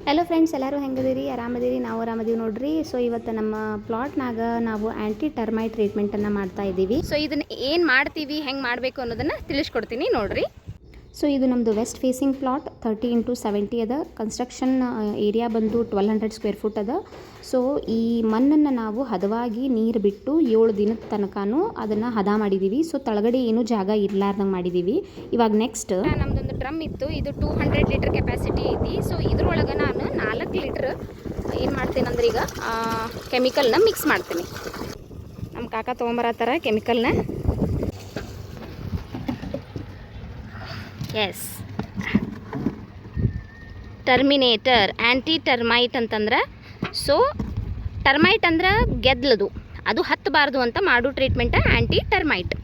Hello friends, ಎಲ್ಲರೂ ಹೆಂಗದಿರಿ? ಆರಾಮದಿರಿ? ನಾವು ಆರಾಮದೀವಿ ನೋಡ್ರಿ. ಸೊ ಇವತ್ತು ನಮ್ಮ ಪ್ಲಾಟ್ನಾಗ ನಾವು ಆ್ಯಂಟಿ ಟರ್ಮೈಟ್ ಟ್ರೀಟ್ಮೆಂಟನ್ನು ಮಾಡ್ತಾ ಇದ್ದೀವಿ. ಸೊ ಇದನ್ನು ಏನು ಮಾಡ್ತೀವಿ, ಹೆಂಗೆ ಮಾಡಬೇಕು ಅನ್ನೋದನ್ನು ತಿಳಿಸ್ಕೊಡ್ತೀನಿ ನೋಡ್ರಿ. ಸೊ ಇದು ನಮ್ಮದು ವೆಸ್ಟ್ ಫೇಸಿಂಗ್ ಪ್ಲಾಟ್ 30x70 ಅದ. ಕನ್ಸ್ಟ್ರಕ್ಷನ್ ಏರಿಯಾ ಬಂದು 1200 ಸ್ಕ್ವೇರ್ ಫುಟ್ ಅದ. ಸೊ ಈ ಮಣ್ಣನ್ನು ನಾವು ಹದವಾಗಿ ನೀರು ಬಿಟ್ಟು 7 ದಿನದ ತನಕನೂ ಅದನ್ನು ಹದ ಮಾಡಿದ್ದೀವಿ. ಸೊ ತಳಗಡೆ ಏನೂ ಜಾಗ ಇರಲಾರ್ದಂಗೆ ಮಾಡಿದ್ದೀವಿ. ಇವಾಗ ನೆಕ್ಸ್ಟ್ ನಮ್ಮದೊಂದು ಡ್ರಮ್ ಇತ್ತು, ಇದು 200 ಲೀಟರ್ ಕೆಪಾಸಿಟಿ ಐತಿ. ಸೊ ಇದ್ರೊಳಗೆ ನಾನು 4 ಲೀಟ್ರ್ ಏನು ಮಾಡ್ತೇನೆಂದ್ರೆ ಈಗ ಕೆಮಿಕಲ್ನ ಮಿಕ್ಸ್ ಮಾಡ್ತೀನಿ. ನಮ್ಮ ಕಾಕ ತೊಗೊಂಬರತ್ತಾರ ಕೆಮಿಕಲ್ನ. ಎಸ್, ಟರ್ಮಿನೇಟರ್ ಆ್ಯಂಟಿ ಟರ್ಮೈಟ್ ಅಂತಂದ್ರೆ, ಸೊ ಟರ್ಮೈಟ್ ಅಂದ್ರೆ ಗೆದ್ಲದು, ಅದು ಹತ್ತಬಾರ್ದು ಅಂತ ಮಾಡು ಟ್ರೀಟ್ಮೆಂಟ್ ಆ್ಯಂಟಿ ಟರ್ಮೈಟ್.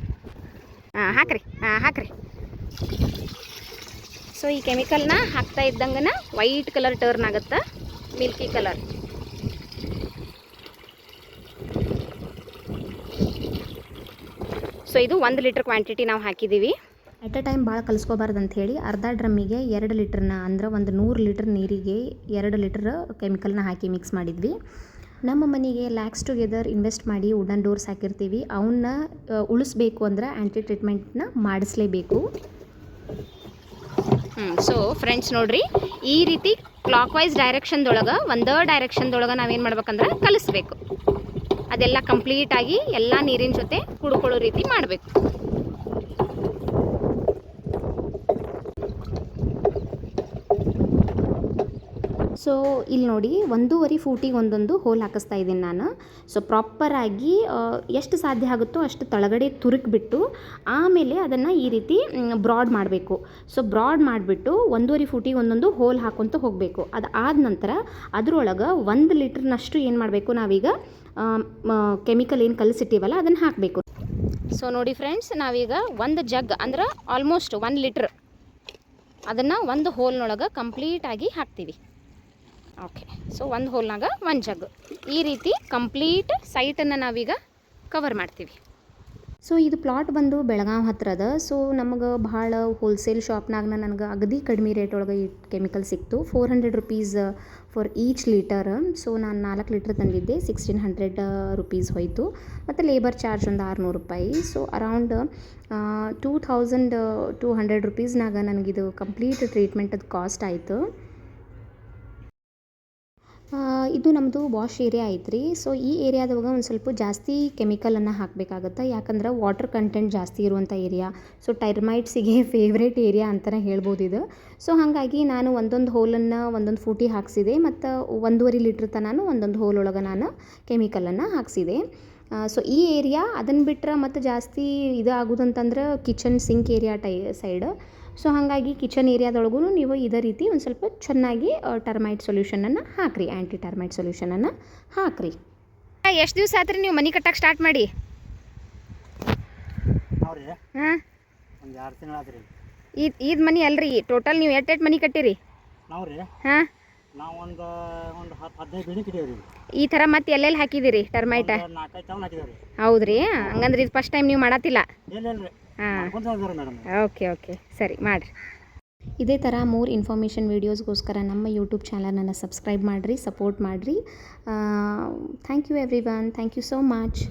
ಹಾಕ್ರಿ ಹಾಕ್ರಿ. ಸೊ ಈ ಕೆಮಿಕಲ್ನ ಹಾಕ್ತಾ ಇದ್ದಂಗನ ವೈಟ್ ಕಲರ್ ಟರ್ನ್ ಆಗುತ್ತೆ, ಮಿಲ್ಕಿ ಕಲರ್. ಸೊ ಇದು 1 ಲೀಟರ್ ಕ್ವಾಂಟಿಟಿ ನಾವು ಹಾಕಿದ್ದೀವಿ. ಎಟ್ ಅ ಟೈಮ್ ಭಾಳ ಕಲಿಸ್ಕೋಬಾರ್ದು ಅಂತ ಹೇಳಿ ಅರ್ಧ ಡ್ರಮ್ಮಿಗೆ 2 ಲೀಟ್ರನ್ನ, ಅಂದ್ರೆ ಒಂದು 100 ಲೀಟ್ರ್ ನೀರಿಗೆ 2 ಲೀಟ್ರ್ ಕೆಮಿಕಲ್ನ ಹಾಕಿ ಮಿಕ್ಸ್ ಮಾಡಿದ್ವಿ. ನಮ್ಮ ಮನೆಗೆ ಲ್ಯಾಕ್ಸ್ ಟುಗೆದರ್ ಇನ್ವೆಸ್ಟ್ ಮಾಡಿ ವುಡನ್ ಡೋರ್ಸ್ ಹಾಕಿರ್ತೀವಿ. ಅವನ್ನ ಉಳಿಸ್ಬೇಕು ಅಂದ್ರೆ ಆ್ಯಂಟಿ ಟ್ರೀಟ್ಮೆಂಟ್ನ ಮಾಡಿಸ್ಲೇಬೇಕು. ಸೊ ಫ್ರೆಂಡ್ಸ್ ನೋಡ್ರಿ, ಈ ರೀತಿ ಕ್ಲಾಕ್ ವೈಸ್ ಡೈರೆಕ್ಷನ್ದೊಳಗೆ ಒಂದೇ ಡೈರೆಕ್ಷನ್ದೊಳಗೆ ನಾವೇನು ಮಾಡ್ಬೇಕಂದ್ರೆ ಕಲಿಸ್ಬೇಕು. ಅದೆಲ್ಲ ಕಂಪ್ಲೀಟಾಗಿ ಎಲ್ಲ ನೀರಿನ ಜೊತೆ ಕುಡ್ಕೊಳ್ಳೋ ರೀತಿ ಮಾಡಬೇಕು. ಸೊ ಇಲ್ಲಿ ನೋಡಿ, 1.5 ಫೂಟಿಗೆ ಒಂದೊಂದು ಹೋಲ್ ಹಾಕಿಸ್ತಾ ಇದ್ದೀನಿ ನಾನು. ಸೊ ಪ್ರಾಪರಾಗಿ ಎಷ್ಟು ಸಾಧ್ಯ ಆಗುತ್ತೋ ಅಷ್ಟು ತಳಗಡೆ ತುರುಕ್ಬಿಟ್ಟು ಆಮೇಲೆ ಅದನ್ನು ಈ ರೀತಿ ಬ್ರಾಡ್ ಮಾಡಬೇಕು. ಸೊ ಬ್ರಾಡ್ ಮಾಡಿಬಿಟ್ಟು 1.5 ಫೂಟಿಗೆ ಒಂದೊಂದು ಹೋಲ್ ಹಾಕ್ಕೊತ ಹೋಗಬೇಕು. ಅದು ಆದ ನಂತರ ಅದರೊಳಗೆ 1 ಲೀಟ್ರ್ನಷ್ಟು ಏನು ಮಾಡಬೇಕು, ನಾವೀಗ ಕೆಮಿಕಲ್ ಏನು ಕಲಿಸಿಟ್ಟಿವಲ್ಲ ಅದನ್ನು ಹಾಕಬೇಕು. ಸೊ ನೋಡಿ ಫ್ರೆಂಡ್ಸ್, ನಾವೀಗ ಒಂದು ಜಗ್ ಅಂದ್ರೆ ಆಲ್ಮೋಸ್ಟ್ 1 ಲೀಟ್ರ್ ಅದನ್ನು ಒಂದು ಹೋಲ್ನೊಳಗೆ ಕಂಪ್ಲೀಟಾಗಿ ಹಾಕ್ತೀವಿ. ಓಕೆ, ಸೊ ಒಂದು ಹೋಲ್ನಾಗ 1 ಜಗ್, ಈ ರೀತಿ ಕಂಪ್ಲೀಟ್ ಸೈಟನ್ನು ನಾವೀಗ ಕವರ್ ಮಾಡ್ತೀವಿ. ಸೊ ಇದು ಪ್ಲಾಟ್ ಬಂದು ಬೆಳಗಾವಿ ಹತ್ರ ಅದ. ಸೊ ನಮಗೆ ಭಾಳ ಹೋಲ್ಸೇಲ್ ಶಾಪ್ನಾಗ ನನಗೆ ಅಗದಿ ಕಡಿಮೆ ರೇಟ್ ಒಳಗೆ ಈ ಕೆಮಿಕಲ್ ಸಿಕ್ತು. 400 rupees for each litre. So ನಾನು 4 ಲೀಟ್ರ್ ತಂದಿದ್ದೆ, 1600 ರುಪೀಸ್ ಹೋಯಿತು. ಮತ್ತು ಲೇಬರ್ ಚಾರ್ಜ್ ಒಂದು 600 ರೂಪಾಯಿ. ಸೊ ಅರೌಂಡ್ 2200 ರುಪೀಸ್ನಾಗ ನನಗಿದು ಕಂಪ್ಲೀಟ್ ಟ್ರೀಟ್ಮೆಂಟದ ಕಾಸ್ಟ್ ಆಯಿತು. ಇದು ನಮ್ಮದು ವಾಶ್ ಏರಿಯಾ ಐತ್ರಿ. ಸೊ ಈ ಏರಿಯಾದಾಗ ಒಂದು ಸ್ವಲ್ಪ ಜಾಸ್ತಿ ಕೆಮಿಕಲನ್ನು ಹಾಕಬೇಕಾಗತ್ತೆ, ಯಾಕಂದ್ರೆ ವಾಟರ್ ಕಂಟೆಂಟ್ ಜಾಸ್ತಿ ಇರುವಂಥ ಏರಿಯಾ. ಸೊ ಟರ್ಮೈಟ್ಸಿಗೆ ಫೇವ್ರೇಟ್ ಏರಿಯಾ ಅಂತಲೇ ಹೇಳ್ಬೋದು ಇದು. ಸೊ ಹಾಗಾಗಿ ನಾನು ಒಂದೊಂದು ಹೋಲನ್ನು ಒಂದೊಂದು ಫೂಟಿ ಹಾಕ್ಸಿದೆ, ಮತ್ತು 1.5 ಲೀಟ್ರ್ ತನಕ ಒಂದೊಂದು ಹೋಲ್ ಒಳಗೆ ನಾನು ಕೆಮಿಕಲನ್ನು ಹಾಕ್ಸಿದೆ. ಸೊ ಈ ಏರಿಯಾ ಅದನ್ನು ಬಿಟ್ಟರೆ ಮತ್ತು ಜಾಸ್ತಿ ಇದು ಆಗೋದಂತಂದ್ರೆ kitchen sink area side. So ಹಾಗಾಗಿ ಕಿಚನ್ ಏರಿಯಾದೊಳಗೂ ನೀವು ಇದೇ ರೀತಿ ಒಂದು ಸ್ವಲ್ಪ ಚೆನ್ನಾಗಿ ಟರ್ಮೈಟ್ ಸೊಲ್ಯೂಷನನ್ನು ಹಾಕಿರಿ, ಆ್ಯಂಟಿ ಟರ್ಮೈಟ್ ಸೊಲ್ಯೂಷನನ್ನು ಹಾಕಿರಿ. ಎಷ್ಟು ದಿವಸ ಆತ್ರಿ ನೀವು ಮನೆ ಕಟ್ಟಕ್ಕೆ ಸ್ಟಾರ್ಟ್ ಮಾಡಿ? ಹಾಂ, ಇದು ಮನೆ ಅಲ್ರಿ, ಟೋಟಲ್ ನೀವು ಎಷ್ಟು ಮನೆ ಕಟ್ಟಿರಿ? ಹಾಂ, ಈ ಥರ ಮತ್ತೆ ಎಲ್ಲೆಲ್ಲಿ ಹಾಕಿದ್ದೀರಿ ಟರ್ಮೈಟ? ಹೌದ್ರಿ, ಹಂಗಂದ್ರೆ ಇದು ಫಸ್ಟ್ ಟೈಮ್ ನೀವು ಮಾಡತ್ತಿಲ್ಲ? ಹಾಂ, ಓಕೆ ಓಕೆ, ಸರಿ ಮಾಡಿರಿ. ಇದೇ ಥರ ಮೋರ್ ಇನ್ಫಾರ್ಮೇಷನ್ ವೀಡಿಯೋಸ್ಗೋಸ್ಕರ ನಮ್ಮ ಯೂಟ್ಯೂಬ್ ಚಾನಲನ್ನು ಸಬ್ಸ್ಕ್ರೈಬ್ ಮಾಡಿರಿ, ಸಪೋರ್ಟ್ ಮಾಡಿರಿ. Thank you everyone, thank you so much.